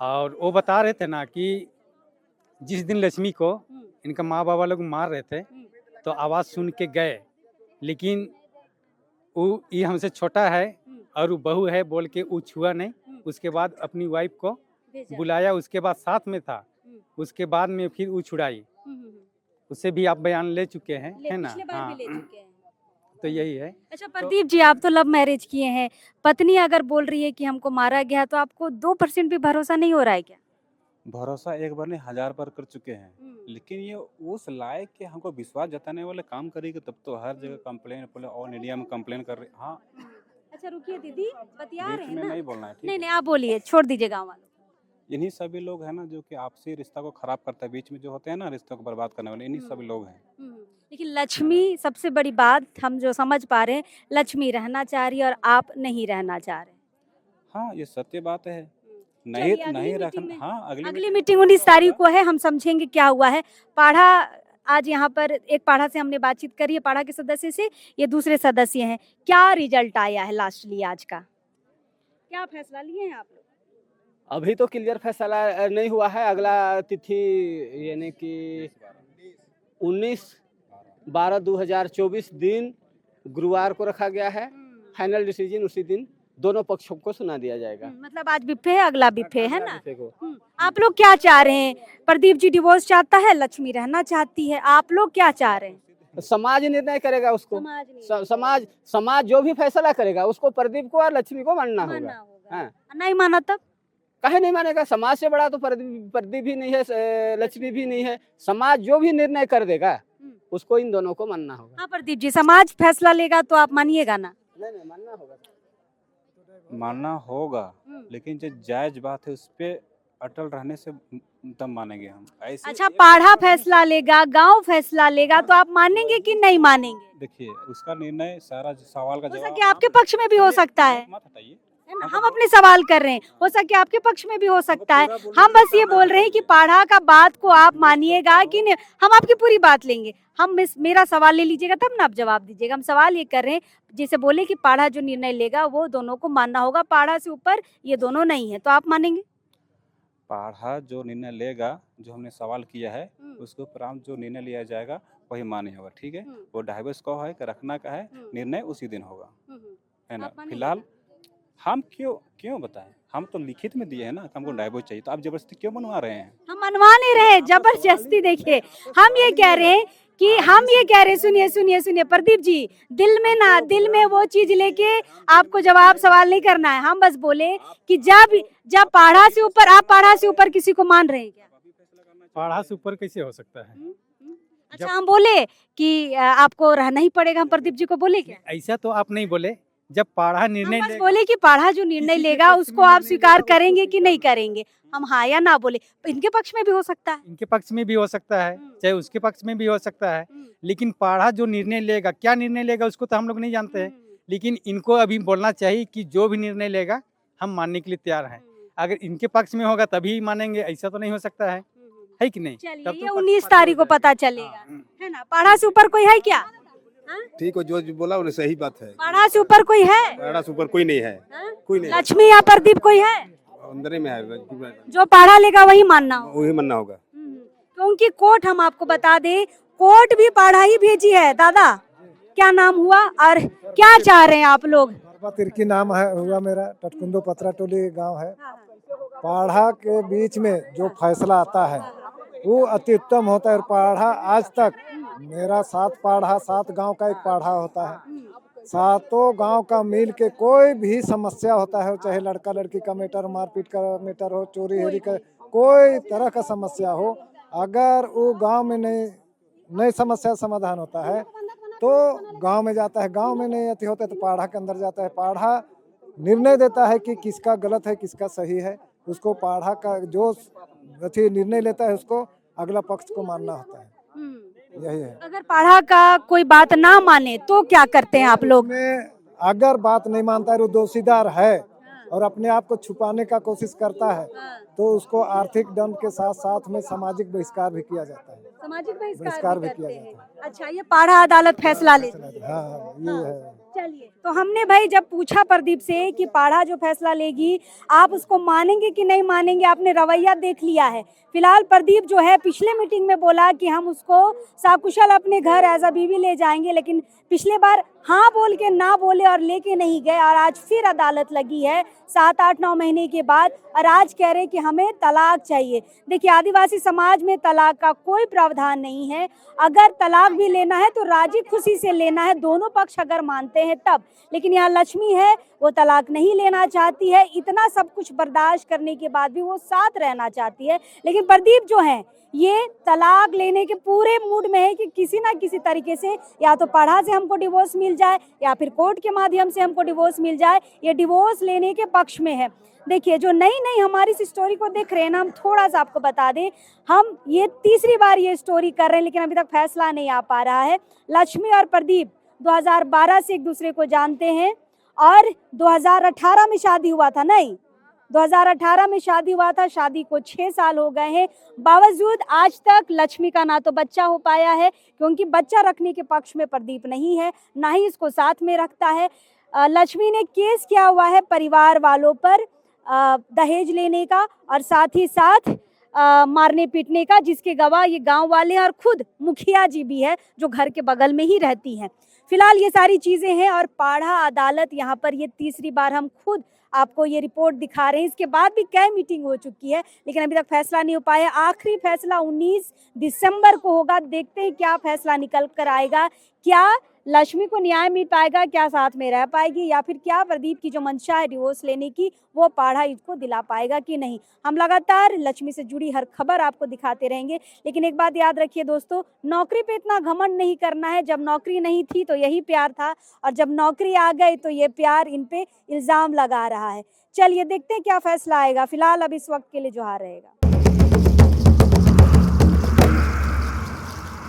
और वो बता रहे थे ना कि जिस दिन लक्ष्मी को इनका माँ बाबा लोग मार रहे थे, तो आवाज़ सुन के गए, लेकिन वो ये हमसे छोटा है और वो बहू है बोल के वो छुआ नहीं। उसके बाद अपनी वाइफ को बुलाया, उसके बाद साथ में था, उसके बाद में फिर वो छुड़ाई। उससे भी आप बयान ले चुके हैं, है ना। हाँ, तो यही है। अच्छा प्रदीप जी, आप तो लव मैरिज किए हैं, पत्नी अगर बोल रही है कि हमको मारा गया, तो आपको 2% भी भरोसा नहीं हो रहा है क्या? भरोसा एक बार नहीं 1000 बार कर चुके हैं, लेकिन ये उस लायक के हमको विश्वास जताने वाले काम करेगी, तब तो हर जगह कंप्लेन, और मीडिया में कंप्लेन कर रहे। हाँ, अच्छा रुकिए दीदी, बतिया रहे हैं ना। नहीं बोलना है, नहीं, आप बोलिए, छोड़ दीजिए गाँव वालों। इन्हीं सभी लोग हैं ना जो कि आपसी रिश्ता को खराब करता है, बीच में जो होते हैं ना रिश्तों को बर्बाद करने वाले, इन्हीं सभी लोग हैं। लेकिन लक्ष्मी सबसे बड़ी बात हम जो समझ पा रहे हैं, लक्ष्मी रहना चाह रही है और आप नहीं रहना चाह रहे। हाँ, ये सत्य बात है। चलिए, नहीं नहीं मीटिंग रखना। में- हाँ, अगली मीटिंग 19 तारीख को है, हम समझेंगे क्या हुआ है। पाढ़ा आज यहाँ पर एक पाढ़ा से हमने बातचीत करी है, पाढ़ा के सदस्य से, ये दूसरे सदस्य हैं। क्या रिजल्ट आया है लास्टली आज का, क्या फैसला लिए हैं आप लोग? अभी तो क्लियर फैसला नहीं हुआ है। अगला तिथि यानी कि 19/12/2024 दिन गुरुवार को रखा गया है। फाइनल डिसीजन उसी दिन दोनों पक्षों को सुना दिया जाएगा। मतलब आज बिफे है, अगला बिफे है ना। बिफे को। आप लोग क्या चाह रहे हैं? प्रदीप जी डिवोर्स चाहता है, लक्ष्मी रहना चाहती है, आप लोग क्या चाह रहे हैं? समाज निर्णय करेगा उसको। समाज जो भी फैसला करेगा उसको प्रदीप को और लक्ष्मी को मानना होगा। हाँ। नहीं माना तब काहे नहीं मानेगा? समाज से बड़ा तो प्रदीप भी नहीं है, लक्ष्मी भी नहीं है। समाज जो भी निर्णय कर देगा उसको इन दोनों को मानना होगा। हाँ प्रदीप जी, समाज फैसला लेगा तो आप मानिएगा ना? नहीं मानना होगा। मानना होगा, लेकिन जो जायज बात है उस पे अटल रहने से तब मानेंगे हम। ऐसे अच्छा, पाढ़ा फैसला लेगा, गांव फैसला लेगा तो आप मानेंगे कि नहीं मानेंगे? देखिए, उसका निर्णय सारा सवाल का हो जवाब सके आपके पक्ष में भी हो सकता है, मत हटाइए। हम अपने सवाल कर रहे हैं, हो सके आपके पक्ष में भी हो सकता है। हम बस ये बोल रहे हैं कि पाढ़ा का बात को आप मानिएगा कि नहीं। हम आपकी पूरी बात लेंगे, हम मेरा सवाल ले लीजिएगा तब ना आप जवाब दीजिएगा। हम सवाल ये कर रहे हैं, जैसे बोले कि पाढ़ा जो निर्णय लेगा वो दोनों को मानना होगा, पाढ़ा से ऊपर ये दोनों नहीं है, तो आप मानेंगे? पाढ़ा जो निर्णय लेगा, जो हमने सवाल किया है उसके ऊपर जो निर्णय लिया जाएगा वही मान्य होगा। ठीक है, वो डाइवर्स का है कि रखना का है, निर्णय उसी दिन होगा, है ना। फिलहाल हम क्यों बताएं? हम तो लिखित में दिए हैं ना कि हमको डाइवोर्स चाहिए, तो आप जबरदस्ती क्यों मनवा रहे हैं? हम मनवा नहीं रहे जबरदस्ती। देखिए, हम ये कह रहे हैं, सुनिए प्रदीप जी, दिल में वो चीज लेके आपको जवाब सवाल नहीं करना है। हम बस बोले कि जब पाढ़ा से ऊपर, आप पाढ़ा से ऊपर किसी को मान रहे हैं क्या? पाढ़ा से ऊपर कैसे हो सकता है? अच्छा, हम बोले कि आपको रहना ही पड़ेगा, हम प्रदीप जी को बोले क्या? ऐसा तो आप नहीं बोले। जब पाढ़ा निर्णय हम बस बोले कि पाढ़ा जो निर्णय लेगा उसको आप स्वीकार करेंगे कि नहीं करेंगे, हम हाँ या ना बोले। इनके पक्ष में भी हो सकता है, इनके पक्ष में भी हो सकता है, चाहे उसके पक्ष में भी हो सकता है, लेकिन पाढ़ा जो निर्णय लेगा, क्या निर्णय लेगा उसको तो हम लोग नहीं जानते हैं। लेकिन इनको अभी बोलना चाहिए कि जो भी निर्णय लेगा हम मानने के लिए तैयार हैं। अगर इनके पक्ष में होगा तभी मानेंगे, ऐसा तो नहीं हो सकता है कि नहीं? चलिए, ये 19 तारीख को पता चलेगा, है ना। पाढ़ा से ऊपर कोई है क्या? ठीक है, जो बोला उन्हें सही बात है। पाढ़ा से ऊपर कोई है? पाढ़ा से ऊपर कोई नहीं है, कोई नहीं। लक्ष्मी या प्रदीप कोई है? अंदर ही में है, जो पाढ़ा लेगा वही मानना होगा, वही मानना होगा। क्योंकि कोर्ट, हम आपको बता दें, कोर्ट भी पाढ़ा ही भेजी है। दादा, क्या नाम हुआ और क्या चाह रहे हैं आप लोग? तिर्की नाम है हुआ मेरा, टटकुंदो पतरा टोली गांव है। पाढ़ा के बीच में जो फैसला आता है वो अति उत्तम होता है। और पाढ़ा आज तक मेरा 7 गांव का एक पाढ़ा होता है, 7 गांव का मिल के कोई भी समस्या होता है, चाहे लड़का लड़की का मैटर, मारपीट का मैटर हो, चोरी हेरी का कोई तरह का समस्या हो, अगर वो गांव में नई समस्या समाधान होता है तो गांव में जाता है, गांव में नहीं अति होता है तो पाढ़ा के अंदर जाता है। पाढ़ा निर्णय देता है कि किसका गलत है किसका सही है, उसको पाढ़ा का जो निर्णय लेता है उसको अगला पक्ष को मानना होता है, यही है। अगर पाढ़ा का कोई बात ना माने तो क्या करते हैं आप लोग? अगर बात नहीं मानता है, वो दोषीदार है और अपने आप को छुपाने का कोशिश करता है तो उसको आर्थिक दंड के साथ साथ में सामाजिक बहिष्कार भी किया जाता है। सामाजिक बहिष्कार भी किया जाता है। अच्छा, ये पाढ़ा अदालत फैसला लेती है। हाँ, ये है। चलिए, तो हमने भाई जब पूछा प्रदीप से कि पाढ़ा जो फैसला लेगी आप उसको मानेंगे कि नहीं मानेंगे, आपने रवैया देख लिया है। फिलहाल प्रदीप जो है पिछले मीटिंग में बोला कि हम उसको साकुशल अपने घर एज अ बीवी ले जाएंगे, लेकिन पिछले बार हाँ बोल के ना बोले और लेके नहीं गए, और आज फिर अदालत लगी है 7, 8, 9 महीने के बाद, और आज कह रहे कि हमें तलाक चाहिए। देखिए, आदिवासी समाज में तलाक का कोई प्रावधान नहीं है। अगर तलाक भी लेना है तो राजी खुशी से लेना है, दोनों पक्ष अगर मानते हैं तब। लेकिन यहाँ लक्ष्मी है, वो तलाक नहीं लेना चाहती है, इतना सब कुछ बर्दाश्त करने के बाद भी वो साथ रहना चाहती है। लेकिन प्रदीप जो है ये तलाक लेने के पूरे मूड में है कि किसी ना किसी तरीके से या तो पाढ़ा से हमको डिवोर्स मिल जाए या फिर कोर्ट के माध्यम से हमको डिवोर्स मिल जाए, ये डिवोर्स लेने के पक्ष में है। देखिए, जो नई हमारी इस स्टोरी को देख रहे हैं ना, हम थोड़ा सा आपको बता दें, हम ये तीसरी बार ये स्टोरी कर रहे हैं लेकिन अभी तक फैसला नहीं आ पा रहा है। लक्ष्मी और प्रदीप 2012 से एक दूसरे को जानते हैं और 2018 में शादी हुआ था, नहीं 2018 में शादी हुआ था, शादी को 6 साल हो गए हैं। बावजूद आज तक लक्ष्मी का ना तो बच्चा हो पाया है, क्योंकि बच्चा रखने के पक्ष में प्रदीप नहीं है, ना ही इसको साथ में रखता है। लक्ष्मी ने केस किया हुआ है परिवार वालों पर दहेज लेने का और साथ ही साथ मारने पीटने का, जिसके गवाह ये गांव वाले हैं और खुद मुखिया जी भी है जो घर के बगल में ही रहती हैं। फिलहाल ये सारी चीजें हैं और पाढ़ा अदालत यहाँ पर ये तीसरी बार हम खुद आपको ये रिपोर्ट दिखा रहे हैं। इसके बाद भी कई मीटिंग हो चुकी है लेकिन अभी तक फैसला नहीं हो पाया। आखिरी फैसला 19 दिसंबर को होगा। देखते हैं क्या फैसला निकल कर आएगा, क्या लक्ष्मी को न्याय मिल पाएगा, क्या साथ में रह पाएगी, या फिर क्या प्रदीप की जो मंशा है डिवोर्स लेने की वो पाढ़ा इसको दिला पाएगा कि नहीं। हम लगातार लक्ष्मी से जुड़ी हर खबर आपको दिखाते रहेंगे। लेकिन एक बात याद रखिए दोस्तों, नौकरी पे इतना घमंड नहीं करना है। जब नौकरी नहीं थी तो यही प्यार था और जब नौकरी आ गई तो ये प्यार इन पे इल्जाम लगा रहा है। चलिए देखते हैं क्या फैसला आएगा। फिलहाल अब इस वक्त के लिए जोहार रहेगा।